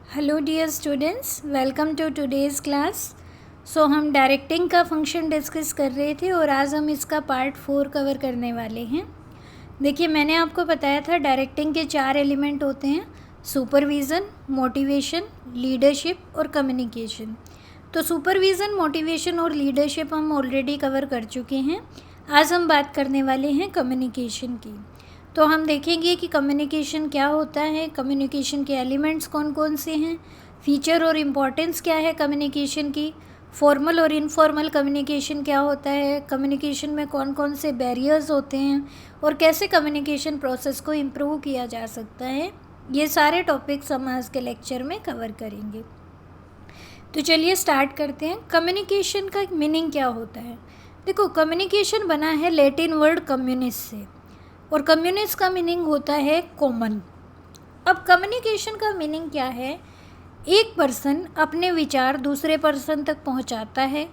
Hello dear students, welcome to today's class. हम directing का function discuss कर रहे थे और आज हम इसका पार्ट 4 कवर करने वाले हैं। देखिए, मैंने आपको बताया था डायरेक्टिंग के 4 एलिमेंट होते हैं: सुपरविज़न, मोटिवेशन, लीडरशिप और कम्युनिकेशन। तो सुपरविज़न, मोटिवेशन और लीडरशिप हम ऑलरेडी कवर कर चुके हैं। आज हम बात करने वाले हैं कम्युनिकेशन की। तो हम देखेंगे कि कम्युनिकेशन क्या होता है, कम्युनिकेशन के एलिमेंट्स कौन कौन से हैं, फीचर और इम्पॉर्टेंस क्या है कम्युनिकेशन की, फॉर्मल और इनफॉर्मल कम्युनिकेशन क्या होता है, कम्युनिकेशन में कौन कौन से बैरियर्स होते हैं और कैसे कम्युनिकेशन प्रोसेस को इम्प्रूव किया जा सकता है। ये सारे टॉपिक्स हम आज के लेक्चर में कवर करेंगे। तो चलिए स्टार्ट करते हैं। कम्युनिकेशन का मीनिंग क्या होता है? देखो, कम्युनिकेशन बना है लैटिन वर्ड कम्युनिस से, और कम्युनिस्ट का मीनिंग होता है कॉमन। अब कम्युनिकेशन का मीनिंग क्या है? एक पर्सन अपने विचार दूसरे पर्सन तक पहुंचाता है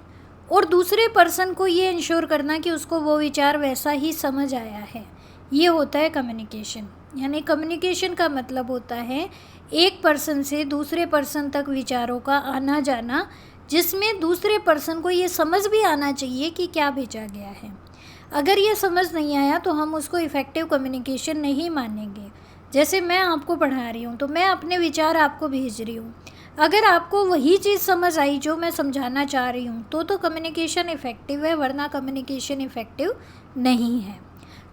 और दूसरे पर्सन को ये इंश्योर करना कि उसको वो विचार वैसा ही समझ आया है। ये होता है कम्युनिकेशन। यानी कम्युनिकेशन का मतलब होता है एक पर्सन से दूसरे पर्सन तक विचारों का आना जाना, जिसमें दूसरे पर्सन को ये समझ भी आना चाहिए कि क्या भेजा गया है। अगर ये समझ नहीं आया तो हम उसको इफ़ेक्टिव कम्युनिकेशन नहीं मानेंगे। जैसे मैं आपको पढ़ा रही हूँ तो मैं अपने विचार आपको भेज रही हूँ, अगर आपको वही चीज़ समझ आई जो मैं समझाना चाह रही हूँ तो कम्युनिकेशन इफ़ेक्टिव है, वरना कम्युनिकेशन इफ़ेक्टिव नहीं है।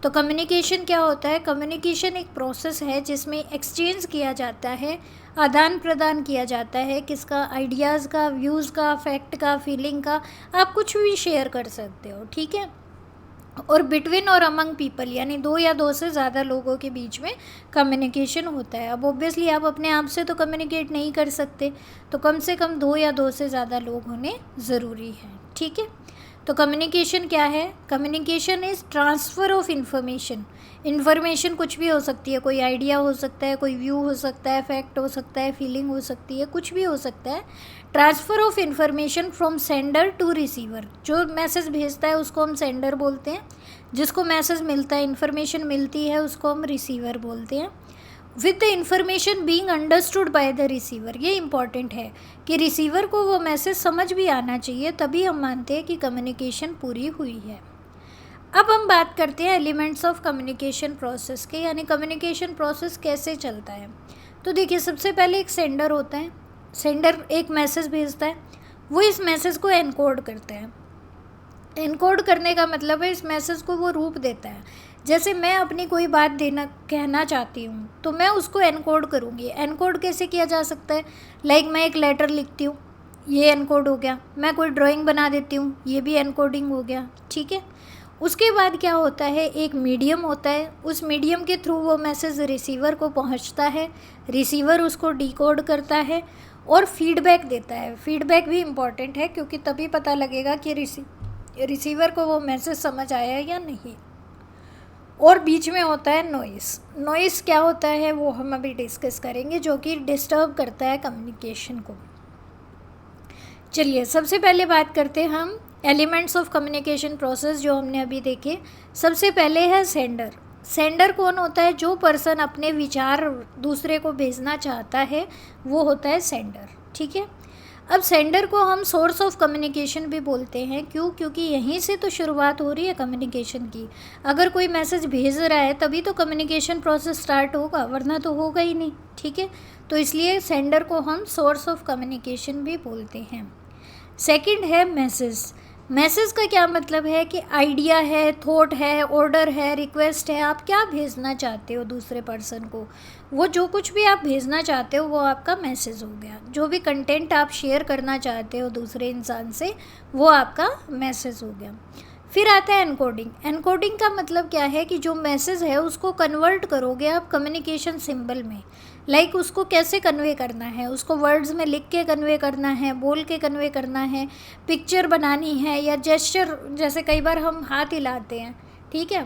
तो कम्युनिकेशन क्या होता है? कम्युनिकेशन एक प्रोसेस है जिसमें एक्सचेंज किया जाता है, आदान प्रदान किया जाता है। किसका? आइडियाज़ का, व्यूज़ का, फैक्ट का, फीलिंग का। आप कुछ भी शेयर कर सकते हो, ठीक है। और बिटवीन और अमंग पीपल, यानी दो या दो से ज़्यादा लोगों के बीच में कम्युनिकेशन होता है। अब ऑब्वियसली आप अपने आप से तो कम्युनिकेट नहीं कर सकते, तो कम से कम दो या दो से ज़्यादा लोग होने ज़रूरी हैं, ठीक है। तो कम्युनिकेशन क्या है? Communication is transfer of information. Information कुछ भी हो सकती है, कोई आइडिया हो सकता है, कोई व्यू हो सकता है, फैक्ट हो सकता है, फीलिंग हो सकती है, कुछ भी हो सकता है। Transfer of information from sender to receiver. जो मैसेज भेजता है उसको हम सेंडर बोलते हैं, जिसको मैसेज मिलता है, इन्फॉर्मेशन मिलती है, उसको हम रिसीवर बोलते हैं। With the information being understood by the receiver. ये इंपॉर्टेंट है कि रिसीवर को वो मैसेज समझ भी आना चाहिए, तभी हम मानते हैं कि कम्युनिकेशन पूरी हुई है। अब हम बात करते हैं एलिमेंट्स ऑफ कम्युनिकेशन प्रोसेस के, यानी कम्युनिकेशन प्रोसेस कैसे चलता है। तो देखिए, सबसे पहले एक सेंडर होता है। सेंडर एक मैसेज भेजता है, वो इस मैसेज को एनकोड करता है। एनकोड करने का मतलब है इस मैसेज को वो रूप देता है। जैसे मैं अपनी कोई बात कहना चाहती हूँ तो मैं उसको एनकोड करूँगी। एनकोड कैसे किया जा सकता है? लाइक मैं एक लेटर लिखती हूँ, ये एनकोड हो गया। मैं कोई ड्राइंग बना देती हूँ, ये भी एनकोडिंग हो गया, ठीक है। उसके बाद क्या होता है? एक मीडियम होता है, उस मीडियम के थ्रू वो मैसेज रिसीवर को पहुँचता है। रिसीवर उसको डिकोड करता है और फीडबैक देता है। फीडबैक भी इम्पॉर्टेंट है, क्योंकि तभी पता लगेगा कि रिसीवर को वो मैसेज समझ आया या नहीं। और बीच में होता है नॉइस। नॉइस क्या होता है वो हम अभी डिस्कस करेंगे, जो कि डिस्टर्ब करता है कम्युनिकेशन को। चलिए, सबसे पहले बात करते हैं हम एलिमेंट्स ऑफ कम्युनिकेशन प्रोसेस जो हमने अभी देखे। सबसे पहले है सेंडर। सेंडर कौन होता है? जो पर्सन अपने विचार दूसरे को भेजना चाहता है वो होता है सेंडर, ठीक है। अब सेंडर को हम सोर्स ऑफ कम्युनिकेशन भी बोलते हैं। क्यों? क्योंकि यहीं से तो शुरुआत हो रही है कम्युनिकेशन की। अगर कोई मैसेज भेज रहा है तभी तो कम्युनिकेशन प्रोसेस स्टार्ट होगा, वरना तो होगा ही नहीं, ठीक है। तो इसलिए सेंडर को हम सोर्स ऑफ कम्युनिकेशन भी बोलते हैं। सेकंड है मैसेज। मैसेज का क्या मतलब है? कि आइडिया है, थॉट है, ऑर्डर है, रिक्वेस्ट है, आप क्या भेजना चाहते हो दूसरे पर्सन को, वो जो कुछ भी आप भेजना चाहते हो वो आपका मैसेज हो गया। जो भी कंटेंट आप शेयर करना चाहते हो दूसरे इंसान से, वो आपका मैसेज हो गया। फिर आता है एनकोडिंग। एनकोडिंग का मतलब क्या है? कि जो मैसेज है उसको कन्वर्ट करोगे आप कम्युनिकेशन सिंबल में। लाइक उसको कैसे कन्वे करना है? उसको वर्ड्स में लिख के कन्वे करना है, बोल के कन्वे करना है, पिक्चर बनानी है, या जेस्चर। जैसे कई बार हम हाथ हिलाते हैं, ठीक है,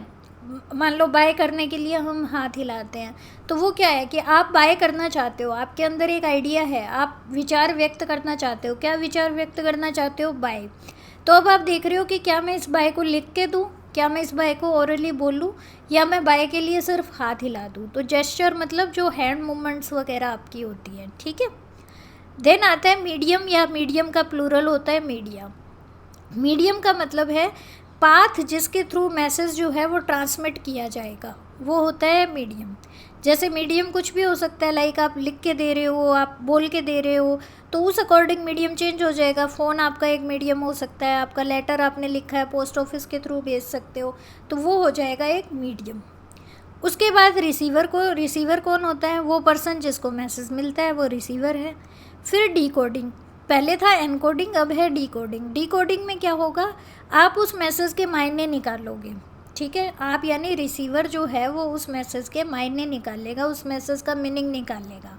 मान लो बाय करने के लिए हम हाथ हिलाते हैं, तो वो क्या है कि आप बाय करना चाहते हो, आपके अंदर एक आइडिया है, आप विचार व्यक्त करना चाहते हो। क्या विचार व्यक्त करना चाहते हो? बाय। तो अब आप देख रहे हो कि क्या मैं इस बाय को लिख के दूँ, क्या मैं इस बाय को ओरली बोलूँ, या मैं बाय के लिए सिर्फ हाथ हिला दूँ। तो जेस्चर मतलब जो हैंड मूवमेंट्स वगैरह आपकी होती है, ठीक है। देन आता है मीडियम, या मीडियम का प्लूरल होता है मीडिया। मीडियम का मतलब है पाथ जिसके थ्रू मैसेज जो है वो ट्रांसमिट किया जाएगा, वो होता है मीडियम। जैसे मीडियम कुछ भी हो सकता है, लाइक आप लिख के दे रहे हो, आप बोल के दे रहे हो, तो उस अकॉर्डिंग मीडियम चेंज हो जाएगा। फ़ोन आपका एक मीडियम हो सकता है, आपका लेटर आपने लिखा है पोस्ट ऑफिस के थ्रू भेज सकते हो, तो वो हो जाएगा एक मीडियम। उसके बाद रिसीवर कौन होता है? वो पर्सन जिसको मैसेज मिलता है वो रिसीवर है। फिर डिकोडिंग, पहले था एनकोडिंग, अब है डिकोडिंग। डिकोडिंग में क्या होगा, आप उस मैसेज के मायने निकालोगे, ठीक है। आप यानी रिसीवर जो है वो उस मैसेज के मायने निकालेगा, उस मैसेज का मीनिंग निकालेगा।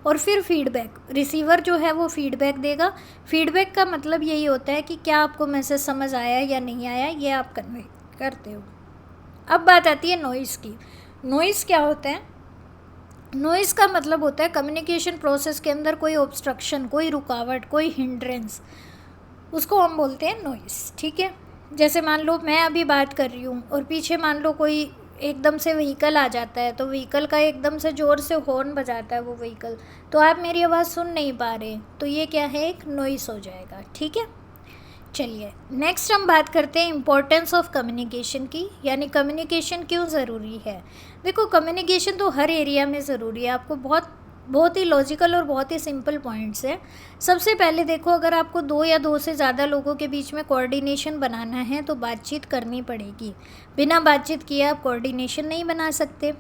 और फिर फीडबैक, रिसीवर जो है वो फीडबैक देगा। फीडबैक का मतलब यही होता है कि क्या आपको मैसेज समझ आया या नहीं आया, ये आप कन्वे करते हो। अब बात आती है नॉइज़ की। नॉइज़ क्या होता है? नॉइज़ का मतलब होता है कम्युनिकेशन प्रोसेस के अंदर कोई ऑब्स्ट्रक्शन, कोई रुकावट, कोई हिंड्रेंस, उसको हम बोलते हैं नॉइज़, ठीक है। जैसे मान लो मैं अभी बात कर रही हूँ और पीछे मान लो कोई एकदम से व्हीकल आ जाता है, तो व्हीकल का एकदम से ज़ोर से हॉर्न बजाता है वो व्हीकल, तो आप मेरी आवाज़ सुन नहीं पा रहे, तो ये क्या है, एक नॉइज़ हो जाएगा, ठीक है। चलिए नेक्स्ट हम बात करते हैं इम्पोर्टेंस ऑफ कम्युनिकेशन की, यानी कम्युनिकेशन क्यों ज़रूरी है। देखो कम्युनिकेशन तो हर एरिया में ज़रूरी है, आपको बहुत ही लॉजिकल और बहुत ही सिंपल पॉइंट्स हैं। सबसे पहले देखो, अगर आपको दो या दो से ज़्यादा लोगों के बीच में कोऑर्डिनेशन बनाना है तो बातचीत करनी पड़ेगी। बिना बातचीत किए आप कोऑर्डिनेशन नहीं बना सकते।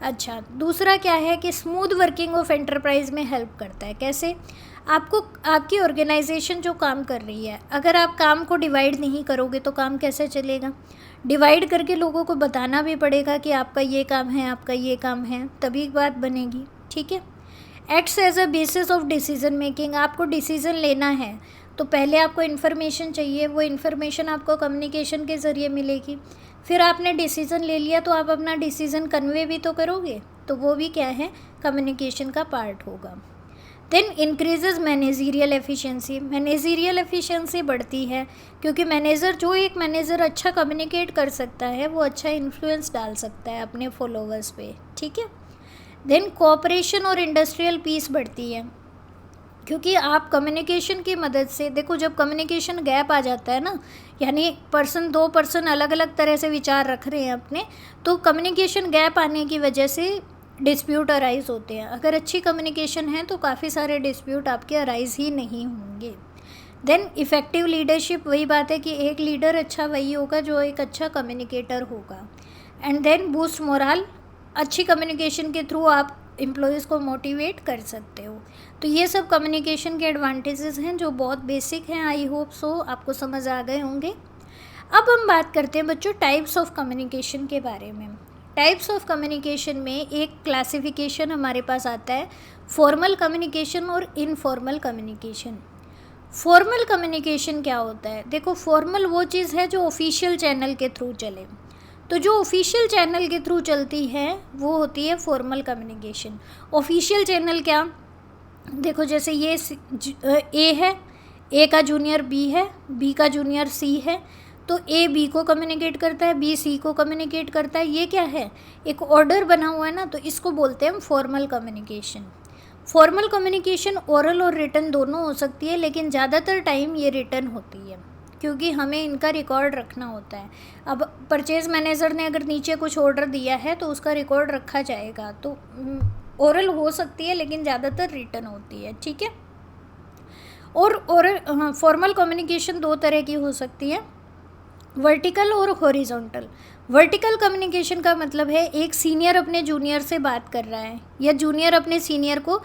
अच्छा, दूसरा क्या है कि स्मूथ वर्किंग ऑफ एंटरप्राइज में हेल्प करता है। कैसे? आपको आपकी ऑर्गेनाइजेशन जो काम कर रही है, अगर आप काम को डिवाइड नहीं करोगे तो काम कैसे चलेगा? डिवाइड करके लोगों को बताना भी पड़ेगा कि आपका ये काम है, आपका ये काम है, तभी बात बनेगी, ठीक है। Acts as a basis of decision making, आपको डिसीज़न लेना है तो पहले आपको इन्फॉर्मेशन चाहिए, वो इन्फॉर्मेशन आपको कम्युनिकेशन के ज़रिए मिलेगी। फिर आपने डिसीज़न ले लिया तो आप अपना डिसीज़न कन्वे भी तो करोगे, तो वो भी क्या है, कम्युनिकेशन का पार्ट होगा। Then increases managerial efficiency, managerial efficiency बढ़ती है क्योंकि एक मैनेजर अच्छा कम्युनिकेट कर सकता है वो अच्छा इन्फ्लुएंस डाल सकता है अपने फॉलोवर्स पे, ठीक है। देन कोऑपरेशन और इंडस्ट्रियल पीस बढ़ती है क्योंकि आप कम्युनिकेशन की मदद से, देखो जब कम्युनिकेशन गैप आ जाता है ना, यानी दो पर्सन अलग अलग तरह से विचार रख रहे हैं अपने, तो कम्युनिकेशन गैप आने की वजह से डिस्प्यूट अराइज होते हैं। अगर अच्छी कम्युनिकेशन है तो काफ़ी सारे डिस्प्यूट आपके अराइज ही नहीं होंगे। देन इफ़ेक्टिव लीडरशिप, वही बात है कि एक लीडर अच्छा वही होगा जो एक अच्छा कम्युनिकेटर होगा। एंड देन बूस्ट मोरल, अच्छी कम्युनिकेशन के थ्रू आप एम्प्लॉयज़ को मोटिवेट कर सकते हो। तो ये सब कम्युनिकेशन के एडवांटेजेस हैं जो बहुत बेसिक हैं। आई होप सो आपको समझ आ गए होंगे। अब हम बात करते हैं बच्चों टाइप्स ऑफ कम्युनिकेशन के बारे में। टाइप्स ऑफ कम्युनिकेशन में एक क्लासिफिकेशन हमारे पास आता है, फॉर्मल कम्युनिकेशन और इनफॉर्मल कम्युनिकेशन। फॉर्मल कम्युनिकेशन क्या होता है? देखो फॉर्मल वो चीज़ है जो ऑफिशियल चैनल के थ्रू चले, तो जो ऑफिशियल चैनल के थ्रू चलती है वो होती है फॉर्मल कम्युनिकेशन। ऑफिशियल चैनल क्या, देखो जैसे ये ए है, ए का जूनियर बी है, बी का जूनियर सी है, तो ए बी को कम्युनिकेट करता है, बी सी को कम्युनिकेट करता है। ये क्या है, एक ऑर्डर बना हुआ है ना, तो इसको बोलते हैं हम formal communication. Formal communication oral और रिटन दोनों हो सकती है, लेकिन ज़्यादातर टाइम ये रिटन होती है क्योंकि हमें इनका रिकॉर्ड रखना होता है। अब परचेज़ मैनेजर ने अगर नीचे कुछ ऑर्डर दिया है तो उसका रिकॉर्ड रखा जाएगा, तो ओरल हो सकती है लेकिन ज़्यादातर रिटन होती है, ठीक है। और फॉर्मल कम्युनिकेशन दो तरह की हो सकती है, वर्टिकल और हॉरिजॉन्टल। वर्टिकल कम्युनिकेशन का मतलब है एक सीनियर अपने जूनियर से बात कर रहा है या जूनियर अपने सीनियर को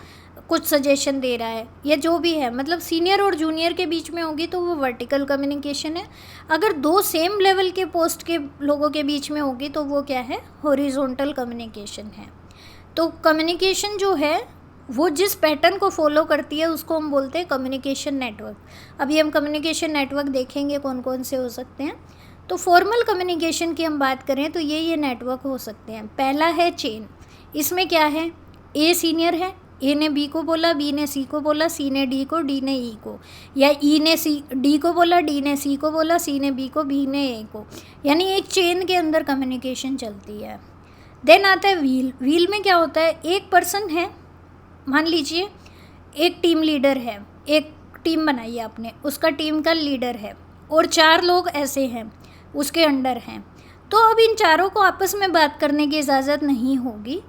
कुछ सजेशन दे रहा है या जो भी है, मतलब सीनियर और जूनियर के बीच में होगी तो वो वर्टिकल कम्युनिकेशन है। अगर दो सेम लेवल के पोस्ट के लोगों के बीच में होगी तो वो क्या है, हॉरिजॉन्टल कम्युनिकेशन है। तो कम्युनिकेशन जो है वो जिस पैटर्न को फॉलो करती है उसको हम बोलते हैं कम्युनिकेशन नेटवर्क। अभी हम कम्युनिकेशन नेटवर्क देखेंगे कौन कौन से हो सकते हैं। तो फॉर्मल कम्युनिकेशन की हम बात करें तो ये नेटवर्क हो सकते हैं। पहला है चेन, इसमें क्या है, ए सीनियर है, ए ने बी को बोला, बी ने सी को बोला, सी ने डी को, डी ने ई को, या ई ने सी डी को बोला, डी ने सी को बोला, सी ने बी को, बी ने ए को, यानी एक चेन के अंदर कम्युनिकेशन चलती है। देन आता है व्हील। व्हील में क्या होता है, एक पर्सन है, मान लीजिए एक टीम लीडर है, एक टीम बनाई है आपने, उसका टीम का लीडर है और 4 लोग ऐसे हैं उसके अंडर हैं, तो अब इन चारों को आपस में बात करने की इजाज़त नहीं होगी।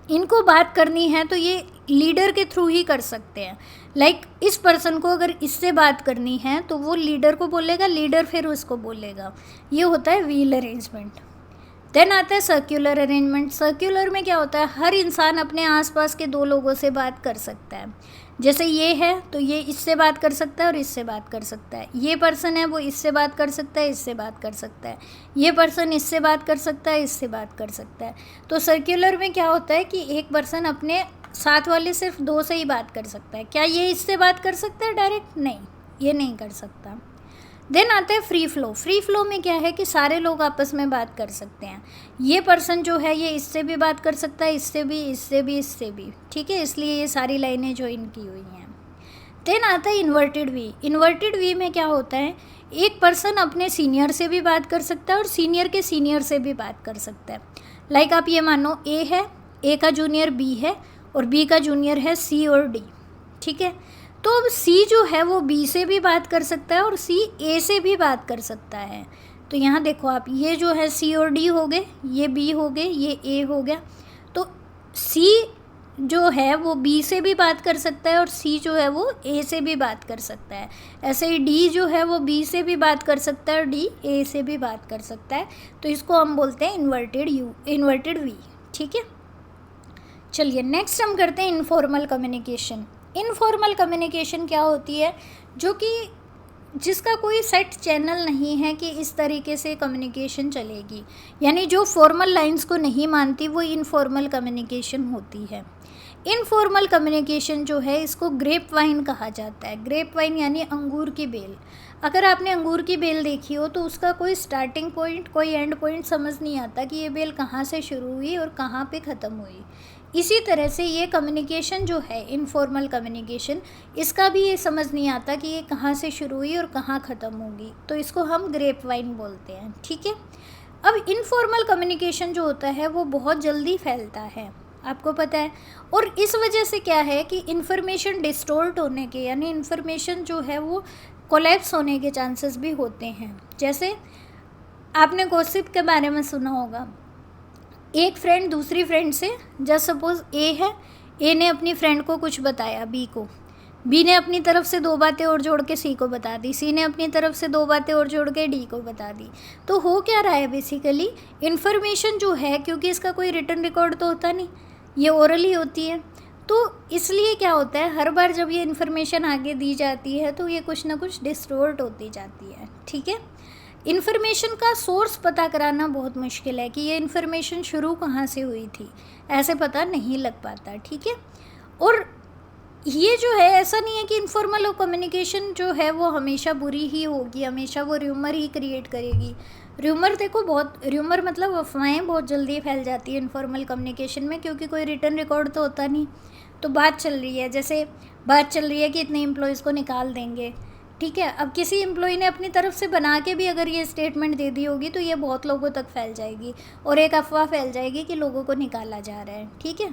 इनको बात करनी है तो ये लीडर के थ्रू ही कर सकते हैं। लाइक इस पर्सन को अगर इससे बात करनी है तो वो लीडर को बोलेगा, लीडर फिर उसको बोलेगा। ये होता है व्हील अरेंजमेंट। देन आता है सर्कुलर अरेंजमेंट। सर्कुलर में क्या होता है, हर इंसान अपने आसपास के 2 लोगों से बात कर सकता है। जैसे ये है तो ये इससे बात कर सकता है और इससे बात कर सकता है। ये पर्सन है वो इससे बात कर सकता है, इससे बात कर सकता है। ये पर्सन इससे बात कर सकता है, इससे बात कर सकता है। तो सर्कुलर में क्या होता है कि एक पर्सन अपने साथ वाले सिर्फ 2 से ही बात कर सकता है। क्या ये इससे बात कर सकता है डायरेक्ट? नहीं, ये नहीं कर सकता। देन आता है फ्री फ्लो। फ्री फ्लो में क्या है कि सारे लोग आपस में बात कर सकते हैं। ये पर्सन जो है ये इससे भी बात कर सकता है, इससे भी, इससे भी, इससे भी, ठीक है, इसलिए ये सारी लाइनें ज्वाइन की हुई हैं। देन आता है इन्वर्टेड वी। इन्वर्टेड वी में क्या होता है, एक पर्सन अपने सीनियर से भी बात कर सकता है और सीनियर के सीनियर से भी बात कर सकता है। लाइक आप ये मानो ए है, ए का जूनियर बी है और बी का जूनियर है सी और डी, ठीक है। तो अब सी जो है वो बी से भी बात कर सकता है और सी ए से भी बात कर सकता है। तो यहाँ देखो आप, ये जो है सी और डी हो गए, ये बी हो गए, ये ए हो गया। तो सी जो है वो बी से भी बात कर सकता है और सी जो है वो ए से भी बात कर सकता है। ऐसे ही डी जो है वो बी से भी बात कर सकता है और डी ए से भी बात कर सकता है। तो इसको हम बोलते हैं इन्वर्टेड वी, ठीक है। चलिए नेक्स्ट हम करते हैं इनफॉर्मल कम्युनिकेशन। इनफॉर्मल कम्युनिकेशन क्या होती है, जो कि जिसका कोई सेट चैनल नहीं है कि इस तरीके से कम्युनिकेशन चलेगी, यानी जो फॉर्मल लाइंस को नहीं मानती वो इनफॉर्मल कम्युनिकेशन होती है। इनफॉर्मल कम्युनिकेशन जो है इसको ग्रेप वाइन कहा जाता है। ग्रेप वाइन यानी अंगूर की बेल। अगर आपने अंगूर की बेल देखी हो तो उसका कोई स्टार्टिंग पॉइंट, कोई एंड पॉइंट समझ नहीं आता कि ये बेल कहाँ से शुरू हुई और कहाँ पे ख़त्म हुई। इसी तरह से ये कम्युनिकेशन जो है इनफॉर्मल कम्युनिकेशन, इसका भी ये समझ नहीं आता कि ये कहाँ से शुरू हुई और कहाँ ख़त्म होगी, तो इसको हम ग्रेप वाइन बोलते हैं, ठीक है। अब इनफॉर्मल कम्युनिकेशन जो होता है वो बहुत जल्दी फैलता है, आपको पता है, और इस वजह से क्या है कि इन्फॉर्मेशन डिस्टोर्ट होने के, यानी इन्फॉर्मेशन जो है वो कोलैप्स होने के चांसेस भी होते हैं। जैसे आपने गॉसिप के बारे में सुना होगा, एक फ्रेंड दूसरी फ्रेंड से, जस्ट सपोज ए है, ए ने अपनी फ्रेंड को कुछ बताया बी को, बी ने अपनी तरफ से 2 बातें और जोड़ के सी को बता दी, सी ने अपनी तरफ से 2 बातें और जोड़ के डी को बता दी। तो हो क्या रहा है, बेसिकली इन्फॉर्मेशन जो है, क्योंकि इसका कोई रिटन रिकॉर्ड तो होता नहीं, ये ओरल ही होती है, तो इसलिए क्या होता है, हर बार जब ये इन्फॉर्मेशन आगे दी जाती है तो ये कुछ ना कुछ डिस्टोर्ट होती जाती है, ठीक है। इन्फॉर्मेशन का सोर्स पता कराना बहुत मुश्किल है कि ये इन्फॉर्मेशन शुरू कहाँ से हुई थी, ऐसे पता नहीं लग पाता, ठीक है। और ये जो है, ऐसा नहीं है कि इनफॉर्मल कम्युनिकेशन जो है वो हमेशा बुरी ही होगी, हमेशा वो र्यूमर ही क्रिएट करेगी। र्यूमर देखो, बहुत र्यूमर मतलब अफवाहें बहुत जल्दी फैल जाती है इनफॉर्मल कम्युनिकेशन में, क्योंकि कोई रिटन रिकॉर्ड तो होता नहीं। तो बात चल रही है, जैसे बात चल रही है कि इतने एम्प्लॉयज़ को निकाल देंगे, ठीक है। अब किसी एम्प्लॉय ने अपनी तरफ से बना के भी अगर ये स्टेटमेंट दे दी होगी तो ये बहुत लोगों तक फैल जाएगी और एक अफवाह फैल जाएगी कि लोगों को निकाला जा रहा है, ठीक है।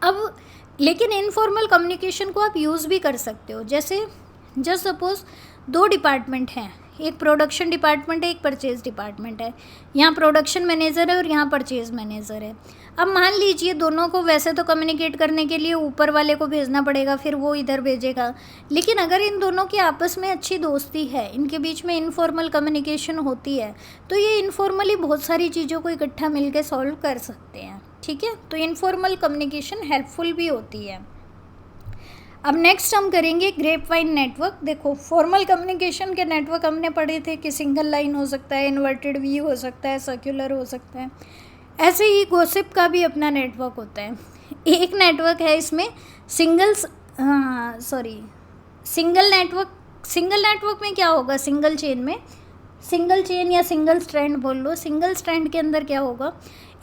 अब लेकिन इनफॉर्मल कम्युनिकेशन को आप यूज़ भी कर सकते हो। जैसे जस्ट सपोज़ 2 डिपार्टमेंट हैं, एक प्रोडक्शन डिपार्टमेंट है, एक परचेज़ डिपार्टमेंट है। यहाँ प्रोडक्शन मैनेजर है और यहाँ परचेज़ मैनेजर है। अब मान लीजिए दोनों को वैसे तो कम्युनिकेट करने के लिए ऊपर वाले को भेजना पड़ेगा, फिर वो इधर भेजेगा, लेकिन अगर इन दोनों की आपस में अच्छी दोस्ती है, इनके बीच में इनफॉर्मल कम्युनिकेशन होती है, तो ये इनफॉर्मली बहुत सारी चीज़ों को इकट्ठा मिलकर सॉल्व कर सकते हैं, ठीक है। तो इनफॉर्मल कम्युनिकेशन हेल्पफुल भी होती है। अब नेक्स्ट हम करेंगे ग्रेप वाइन नेटवर्क। देखो, फॉर्मल कम्युनिकेशन के नेटवर्क हमने पढ़े थे कि सिंगल लाइन हो सकता है, इन्वर्टेड वी हो सकता है, सर्कुलर हो सकता है। ऐसे ही गॉसिप का भी अपना नेटवर्क होता है। एक नेटवर्क है इसमें सिंगल नेटवर्क। सिंगल नेटवर्क में क्या होगा, सिंगल चेन में, सिंगल चेन या सिंगल स्ट्रैंड बोल लो। सिंगल स्ट्रैंड के अंदर क्या होगा,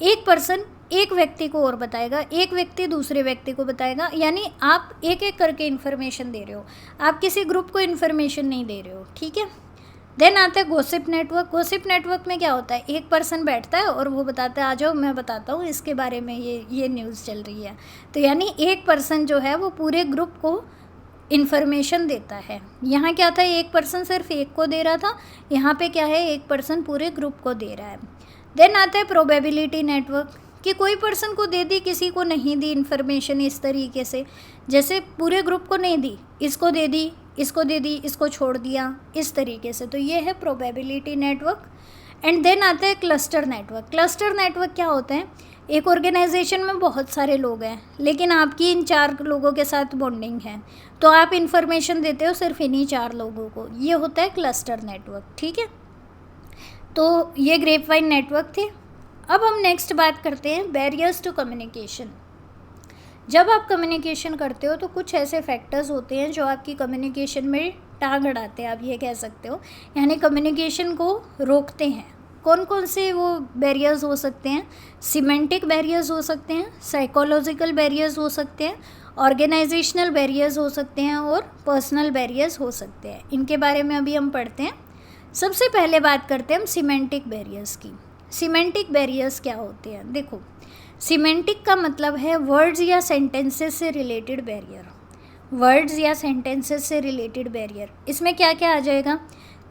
एक पर्सन एक व्यक्ति को और बताएगा, एक व्यक्ति दूसरे व्यक्ति को बताएगा, यानी आप एक एक करके इन्फॉर्मेशन दे रहे हो, आप किसी ग्रुप को इन्फॉर्मेशन नहीं दे रहे हो, ठीक है। देन आता है गॉसिप नेटवर्क। गॉसिप नेटवर्क में क्या होता है, एक पर्सन बैठता है और वो बताता है आ जाओ मैं बताता हूँ इसके बारे में, ये न्यूज़ चल रही है। तो यानी एक पर्सन जो है वो पूरे ग्रुप को इन्फॉर्मेशन देता है। यहाँ क्या था, एक पर्सन सिर्फ एक को दे रहा था, यहाँ पे क्या है, एक पर्सन पूरे ग्रुप को दे रहा है। देन आता है प्रोबेबिलिटी नेटवर्क, कि कोई पर्सन को दे दी, किसी को नहीं दी इन्फॉर्मेशन इस तरीके से, जैसे पूरे ग्रुप को नहीं दी, इसको दे दी, इसको दे दी, इसको छोड़ दिया, इस तरीके से। तो ये है प्रोबेबिलिटी नेटवर्क। एंड देन आता है क्लस्टर नेटवर्क। क्लस्टर नेटवर्क क्या होते हैं, एक ऑर्गेनाइजेशन में बहुत सारे लोग हैं लेकिन आपकी इन 4 लोगों के साथ बॉन्डिंग है, तो आप इन्फॉर्मेशन देते हो सिर्फ इन्हीं 4 लोगों को, ये होता है क्लस्टर नेटवर्क। ठीक है, तो ये ग्रेपवाइन नेटवर्क थे। अब हम नेक्स्ट बात करते हैं बैरियर्स टू कम्युनिकेशन। जब आप कम्युनिकेशन करते हो तो कुछ ऐसे फैक्टर्स होते हैं जो आपकी कम्युनिकेशन में टांग अड़ाते हैं, आप ये कह सकते हो, यानी कम्युनिकेशन को रोकते हैं। कौन कौन से वो बैरियर्स हो सकते हैं, सिमेंटिक बैरियर्स हो सकते हैं, साइकोलॉजिकल बैरियर्स हो सकते हैं, ऑर्गेनाइजेशनल बैरियर्स हो सकते हैं और पर्सनल बैरियर्स हो सकते हैं। इनके बारे में अभी हम पढ़ते हैं। सबसे पहले बात करते हैं हम सिमेंटिक बैरियर्स की। सिमेंटिक बैरियर्स क्या होते हैं, देखो, सिमेंटिक का मतलब है वर्ड्स या सेंटेंसेस से रिलेटेड बैरियर। वर्ड्स या सेंटेंसेस से रिलेटेड बैरियर, इसमें क्या क्या आ जाएगा,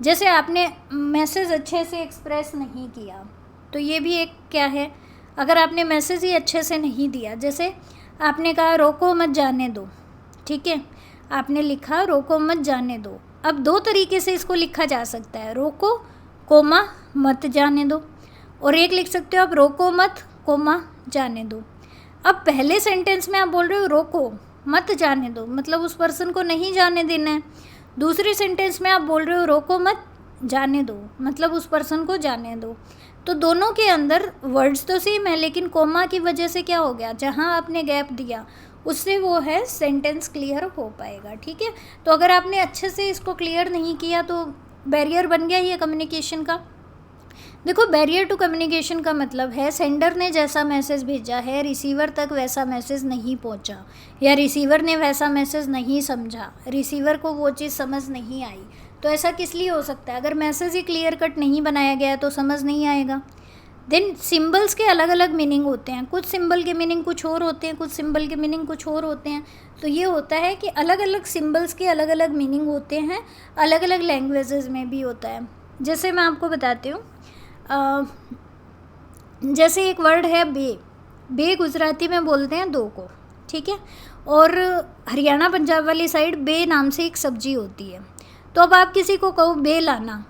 जैसे आपने मैसेज अच्छे से एक्सप्रेस नहीं किया, तो ये भी एक क्या है, अगर आपने मैसेज ही अच्छे से नहीं दिया, जैसे आपने कहा रोको मत जाने दो, ठीक है, आपने लिखा रोको मत जाने दो। अब 2 तरीके से इसको लिखा जा सकता है, रोको कोमा मत जाने दो, और एक लिख सकते हो आप रोको मत कोमा जाने दो। अब पहले सेंटेंस में आप बोल रहे हो रोको मत जाने दो, मतलब उस पर्सन को नहीं जाने देना है। दूसरी सेंटेंस में आप बोल रहे हो रोको मत जाने दो, मतलब उस पर्सन को जाने दो। तो दोनों के अंदर वर्ड्स तो सेम है, लेकिन कोमा की वजह से क्या हो गया, जहाँ आपने गैप दिया उससे वो है सेंटेंस क्लियर हो पाएगा। ठीक है, तो अगर आपने अच्छे से इसको क्लियर नहीं किया तो बैरियर बन गया ये कम्युनिकेशन का। देखो, बैरियर टू कम्युनिकेशन का मतलब है सेंडर ने जैसा मैसेज भेजा है रिसीवर तक वैसा मैसेज नहीं पहुंचा, या रिसीवर ने वैसा मैसेज नहीं समझा, रिसीवर को वो चीज़ समझ नहीं आई। तो ऐसा किस लिए हो सकता है, अगर मैसेज ही क्लियर कट नहीं बनाया गया तो समझ नहीं आएगा। देन सिंबल्स के अलग अलग मीनिंग होते हैं, कुछ सिंबल के मीनिंग कुछ और होते हैं, कुछ सिंबल के मीनिंग कुछ और होते हैं। तो ये होता है कि अलग अलग सिंबल्स के अलग अलग मीनिंग होते हैं, अलग अलग लैंग्वेजेस में भी होता है। जैसे मैं आपको बताती हूँ, जैसे एक वर्ड है बे, बे गुजराती में बोलते हैं 2 को, ठीक है, और हरियाणा पंजाब वाली साइड बे नाम से एक सब्जी होती है। तो अब आप किसी को कहो बे लाना,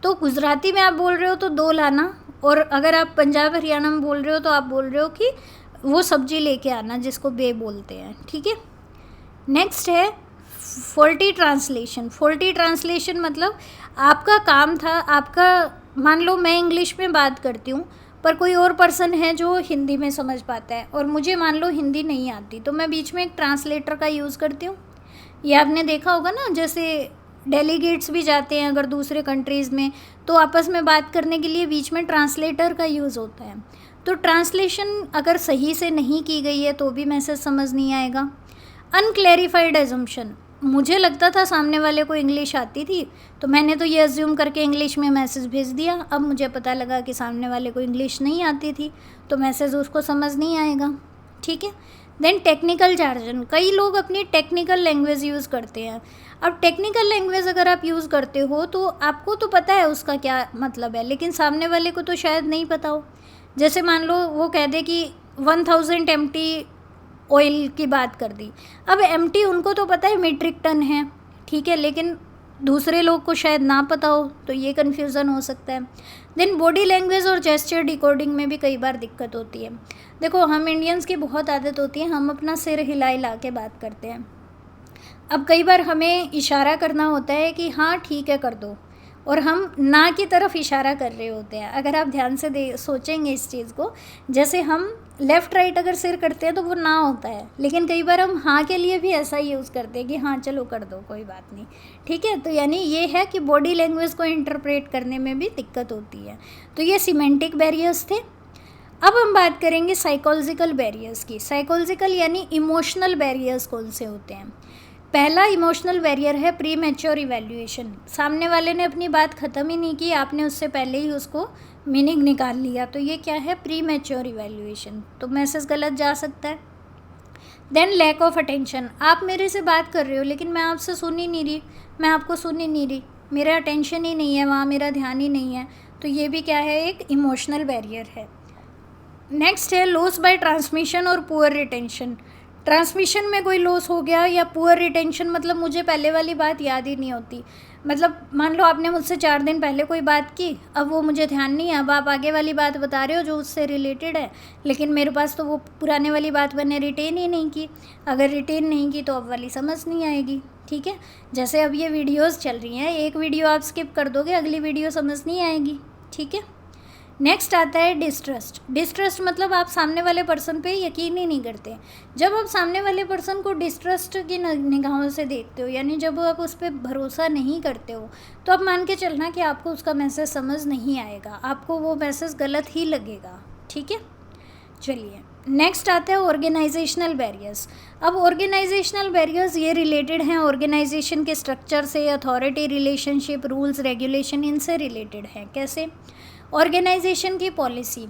तो गुजराती में आप बोल रहे हो तो 2 लाना, और अगर आप पंजाब हरियाणा में बोल रहे हो तो आप बोल रहे हो कि वो सब्जी लेके आना, जिसको बे बोलते हैं। ठीक है, नेक्स्ट है फॉल्टी ट्रांसलेशन। फॉल्टी ट्रांसलेशन मतलब आपका काम था, आपका, मान लो मैं इंग्लिश में बात करती हूँ पर कोई और पर्सन है जो हिंदी में समझ पाता है, और मुझे मान लो हिंदी नहीं आती, तो मैं बीच में एक ट्रांसलेटर का यूज़ करती हूँ। ये आपने देखा होगा ना, जैसे डेलीगेट्स भी जाते हैं अगर दूसरे कंट्रीज़ में, तो आपस में बात करने के लिए बीच में ट्रांसलेटर का यूज़ होता है। तो ट्रांसलेशन अगर सही से नहीं की गई है तो भी मैसेज समझ नहीं आएगा। अनक्लैरिफाइड एजम्पशन, मुझे लगता था सामने वाले को इंग्लिश आती थी, तो मैंने तो ये अज्यूम करके इंग्लिश में मैसेज भेज दिया। अब मुझे पता लगा कि सामने वाले को इंग्लिश नहीं आती थी, तो मैसेज उसको समझ नहीं आएगा। ठीक है, देन टेक्निकल जार्जन, कई लोग अपनी टेक्निकल लैंग्वेज यूज़ करते हैं। अब टेक्निकल लैंग्वेज अगर आप यूज़ करते हो तो आपको तो पता है उसका क्या मतलब है, लेकिन सामने वाले को तो शायद नहीं पता हो। जैसे मान लो वो कह दे कि 1000 MT ऑयल की बात कर दी, अब MT उनको तो पता है मीट्रिक टन है, ठीक है, लेकिन दूसरे लोग को शायद ना पता हो, तो ये कन्फ्यूज़न हो सकता है। देन बॉडी लैंग्वेज और जेस्चर डिकोडिंग में भी कई बार दिक्कत होती है। देखो, हम इंडियंस की बहुत आदत होती है, हम अपना सिर हिला हिला के बात करते हैं। अब कई बार हमें इशारा करना होता है कि हाँ ठीक है कर दो, और हम ना की तरफ इशारा कर रहे होते हैं। अगर आप ध्यान से सोचेंगे इस चीज़ को, जैसे हम लेफ़्ट राइट अगर सिर करते हैं तो वो ना होता है, लेकिन कई बार हम हाँ के लिए भी ऐसा ही यूज़ करते हैं कि हाँ चलो कर दो कोई बात नहीं। ठीक है, तो यानी ये है कि बॉडी लैंग्वेज को इंटरप्रेट करने में भी दिक्कत होती है। तो ये सिमेंटिक बैरियर्स थे। अब हम बात करेंगे साइकोलॉजिकल बैरियर्स की। साइकोलॉजिकल यानी इमोशनल बैरियर्स कौन से होते हैं। पहला इमोशनल बैरियर है प्री मैच्योर इवैल्यूएशन। सामने वाले ने अपनी बात ख़त्म ही नहीं की, आपने उससे पहले ही उसको मीनिंग निकाल लिया, तो ये क्या है, प्री मैच्योर इवैल्यूएशन, तो मैसेज गलत जा सकता है। देन लैक ऑफ अटेंशन, आप मेरे से बात कर रहे हो लेकिन मैं आपसे सुन ही नहीं रही, मैं आपको सुन ही नहीं रही, मेरा अटेंशन ही नहीं है वहाँ, मेरा ध्यान ही नहीं है, तो ये भी क्या है, एक इमोशनल बैरियर है। नेक्स्ट है लॉस बाय ट्रांसमिशन और पुअर रिटेंशन। ट्रांसमिशन में कोई लॉस हो गया या पुअर रिटेंशन, मतलब मुझे पहले वाली बात याद ही नहीं होती। मतलब मान लो आपने मुझसे 4 दिन पहले कोई बात की, अब वो मुझे ध्यान नहीं है, अब आप आगे वाली बात बता रहे हो जो उससे रिलेटेड है, लेकिन मेरे पास तो वो पुराने वाली बात मैंने रिटेन ही नहीं की। अगर रिटेन नहीं की तो अब वाली समझ नहीं आएगी, ठीक है। जैसे अब ये वीडियोज़ चल रही हैं, एक वीडियो आप स्किप कर दोगे, अगली वीडियो समझ नहीं आएगी, ठीक है। नेक्स्ट आता है डिस्ट्रस्ट। डिस्ट्रस्ट मतलब आप सामने वाले पर्सन पे यकीन ही नहीं करते। जब आप सामने वाले पर्सन को डिस्ट्रस्ट की निगाहों से देखते हो, यानी जब आप उस पर भरोसा नहीं करते हो, तो आप मान के चलना कि आपको उसका मैसेज समझ नहीं आएगा, आपको वो मैसेज गलत ही लगेगा, ठीक है। चलिए नेक्स्ट आता है ऑर्गेनाइजेशनल बैरियर्स। अब ऑर्गेनाइजेशनल बैरियर्स ये रिलेटेड हैं ऑर्गेनाइजेशन के स्ट्रक्चर से, अथॉरिटी रिलेशनशिप, रूल्स रेगुलेशन, इनसे रिलेटेड है। कैसे? ऑर्गेनाइजेशन की पॉलिसी,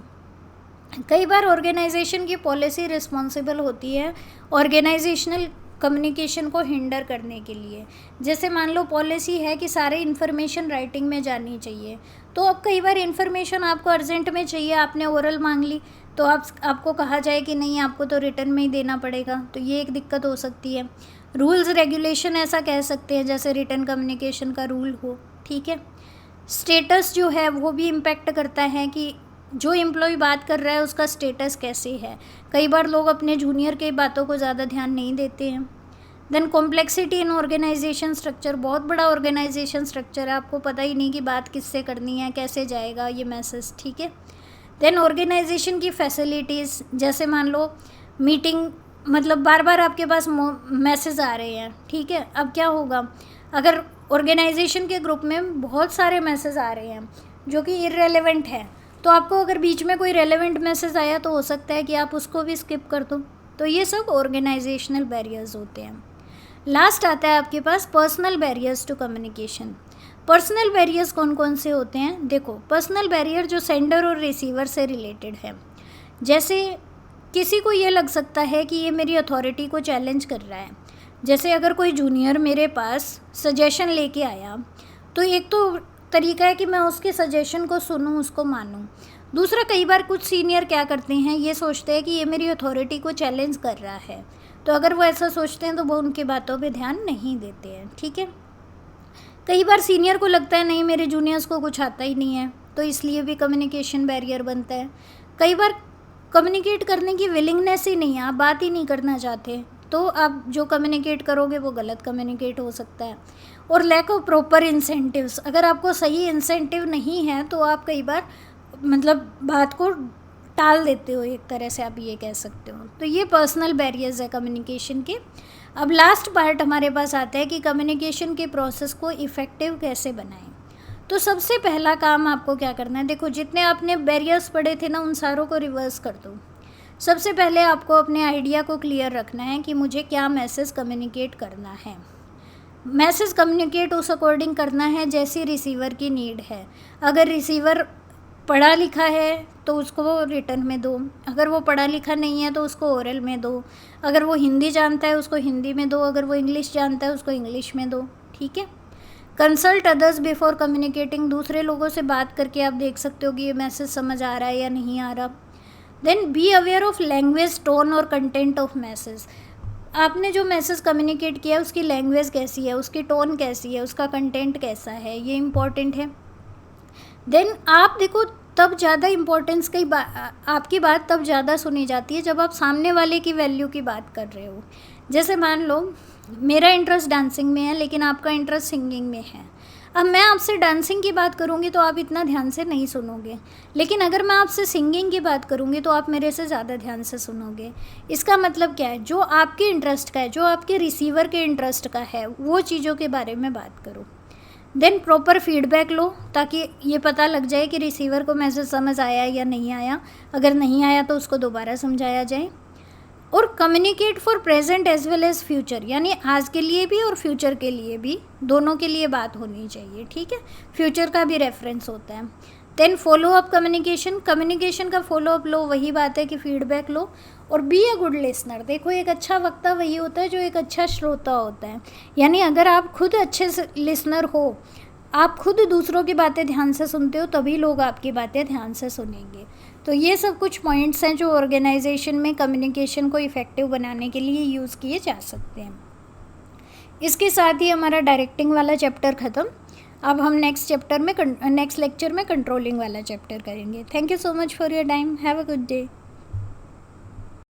कई बार ऑर्गेनाइजेशन की पॉलिसी रिस्पॉन्सिबल होती है ऑर्गेनाइजेशनल कम्युनिकेशन को हिंडर करने के लिए। जैसे मान लो पॉलिसी है कि सारे इन्फॉर्मेशन राइटिंग में जानी चाहिए, तो अब कई बार इन्फॉर्मेशन आपको अर्जेंट में चाहिए, आपने ओरल मांग ली, तो आपको कहा जाए कि नहीं आपको तो रिटर्न में ही देना पड़ेगा, तो ये एक दिक्कत हो सकती है। रूल्स रेगुलेशन ऐसा कह सकते हैं जैसे रिटर्न कम्युनिकेशन का रूल हो, ठीक है। स्टेटस जो है वो भी इम्पेक्ट करता है कि जो एम्प्लॉय बात कर रहा है उसका स्टेटस कैसे है। कई बार लोग अपने जूनियर के बातों को ज़्यादा ध्यान नहीं देते हैं। Then complexity in organisation structure, बहुत बड़ा ऑर्गेनाइजेशन स्ट्रक्चर है, आपको पता ही नहीं कि बात किससे करनी है, कैसे जाएगा ये मैसेज, ठीक है। देन ऑर्गेनाइजेशन की फैसिलिटीज़, जैसे मान लो मीटिंग, मतलब बार बार आपके पास मैसेज आ रहे हैं, ठीक है। अब क्या होगा, अगर ऑर्गेनाइजेशन के ग्रुप में बहुत सारे मैसेज आ रहे हैं जो कि इररेलेवेंट है, तो आपको अगर बीच में कोई रेलेवेंट मैसेज आया तो हो सकता है कि आप उसको भी स्किप कर दो। तो ये सब ऑर्गेनाइजेशनल बैरियर्स होते हैं। लास्ट आता है आपके पास personal barriers to communication. Personal barriers कौन कौन से होते हैं? देखो, पर्सनल बैरियर जो सेंडर और रिसीवर से रिलेटेड है। जैसे किसी को ये लग सकता है कि ये मेरी अथॉरिटी को चैलेंज कर रहा है। जैसे अगर कोई जूनियर मेरे पास सजेशन लेके आया, तो एक तो तरीका है कि मैं उसके सजेशन को सुनूं, उसको मानूं। दूसरा, कई बार कुछ सीनियर क्या करते हैं, ये सोचते हैं कि ये मेरी अथॉरिटी को चैलेंज कर रहा है, तो अगर वो ऐसा सोचते हैं तो वो उनकी बातों पे ध्यान नहीं देते हैं, ठीक है। कई बार सीनियर को लगता है नहीं मेरे जूनियर्स को कुछ आता ही नहीं है, तो इसलिए भी कम्युनिकेशन बैरियर बनता है। कई बार कम्युनिकेट करने की विलिंगनेस ही नहीं है, आप बात ही नहीं करना चाहते, तो आप जो कम्युनिकेट करोगे वो गलत कम्युनिकेट हो सकता है। और लैक ऑफ प्रॉपर इंसेंटिव्स, अगर आपको सही इंसेंटिव नहीं है तो आप कई बार मतलब बात को टाल देते हो, एक तरह से आप ये कह सकते हो। तो ये पर्सनल बैरियर्स है कम्युनिकेशन के। अब लास्ट पार्ट हमारे पास आता है कि कम्युनिकेशन के प्रोसेस को इफ़ेक्टिव कैसे बनाएं। तो सबसे पहला काम आपको क्या करना है, देखो जितने आपने बैरियर्स पढ़े थे ना उन सारों को रिवर्स कर दो। सबसे पहले आपको अपने आइडिया को क्लियर रखना है कि मुझे क्या मैसेज कम्युनिकेट करना है। मैसेज कम्युनिकेट उस अकॉर्डिंग करना है जैसी रिसीवर की नीड है। अगर रिसीवर पढ़ा लिखा है तो उसको वो रिटर्न में दो, अगर वो पढ़ा लिखा नहीं है तो उसको ओरल में दो, अगर वो हिंदी जानता है उसको हिंदी में दो, अगर वो इंग्लिश जानता है उसको इंग्लिश में दो, ठीक है। कंसल्ट अदर्स बिफोर कम्युनिकेटिंग, दूसरे लोगों से बात करके आप देख सकते हो कि ये मैसेज समझ आ रहा है या नहीं आ रहा। Then be aware of language, tone और कंटेंट ऑफ मैसेज। आपने जो मैसेज कम्युनिकेट किया उसकी लैंग्वेज कैसी है, उसकी टोन कैसी है, उसका कंटेंट कैसा है, ये इम्पॉर्टेंट है। देन आप देखो, तब ज़्यादा इम्पोर्टेंस की आपकी बात तब ज़्यादा सुनी जाती है जब आप सामने वाले की वैल्यू की बात कर रहे हो। जैसे मान लो मेरा इंटरेस्ट डांसिंग में है लेकिन आपका इंटरेस्ट सिंगिंग में है। अब मैं आपसे डांसिंग की बात करूँगी तो आप इतना ध्यान से नहीं सुनोगे, लेकिन अगर मैं आपसे सिंगिंग की बात करूँगी तो आप मेरे से ज़्यादा ध्यान से सुनोगे। इसका मतलब क्या है, जो आपके इंटरेस्ट का है, जो आपके रिसीवर के इंटरेस्ट का है, वो चीज़ों के बारे में बात करो। देन प्रॉपर फीडबैक लो ताकि ये पता लग जाए कि रिसीवर को मैसेज समझ आया या नहीं आया। अगर नहीं आया तो उसको दोबारा समझाया जाए। और communicate for present as well as future, यानी आज के लिए भी और फ्यूचर के लिए भी, दोनों के लिए बात होनी चाहिए, ठीक है। फ्यूचर का भी रेफरेंस होता है। Then follow up communication, communication का फॉलो अप लो, वही बात है कि फीडबैक लो। और बी अ गुड लिसनर, देखो एक अच्छा वक्ता वही होता है जो एक अच्छा श्रोता होता है, यानी अगर आप खुद अच्छे से लिसनर हो, आप खुद दूसरों की बातें ध्यान से सुनते हो, तभी लोग आपकी बातें ध्यान से सुनेंगे। तो ये सब कुछ पॉइंट्स हैं जो ऑर्गेनाइजेशन में कम्युनिकेशन को इफ़ेक्टिव बनाने के लिए यूज़ किए जा सकते हैं। इसके साथ ही हमारा डायरेक्टिंग वाला चैप्टर ख़त्म। अब हम नेक्स्ट लेक्चर में कंट्रोलिंग वाला चैप्टर करेंगे। Thank you so much for your time. Have a good day.